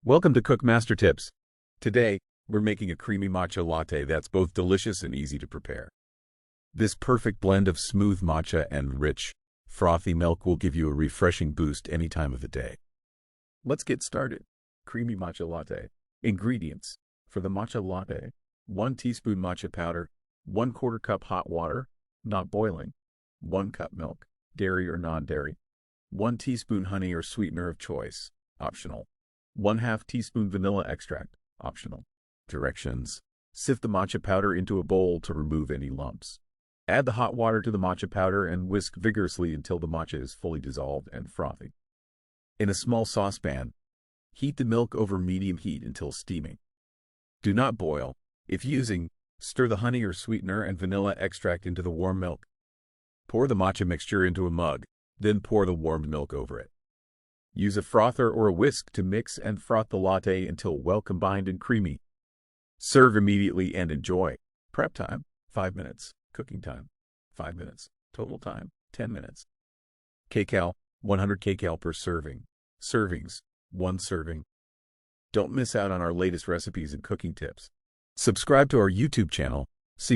Welcome to Cook Master Tips. Today, we're making a creamy matcha latte that's both delicious and easy to prepare. This perfect blend of smooth matcha and rich, frothy milk will give you a refreshing boost any time of the day. Let's get started. Creamy matcha latte. Ingredients. For the matcha latte: 1 teaspoon matcha powder, 1/4 cup hot water, not boiling, 1 cup milk, dairy or non-dairy, 1 teaspoon honey or sweetener of choice, optional, 1/2 teaspoon vanilla extract, optional. Directions: sift the matcha powder into a bowl to remove any lumps. Add the hot water to the matcha powder and whisk vigorously until the matcha is fully dissolved and frothy. In a small saucepan, heat the milk over medium heat until steaming. Do not boil. If using, stir the honey or sweetener and vanilla extract into the warm milk. Pour the matcha mixture into a mug, then pour the warmed milk over it. Use a frother or a whisk to mix and froth the latte until well combined and creamy. Serve immediately and enjoy. Prep time: 5 minutes. Cooking time: 5 minutes. Total time: 10 minutes. Kcal: 100 kcal per serving. Servings: 1 serving. Don't miss out on our latest recipes and cooking tips. Subscribe to our YouTube channel. See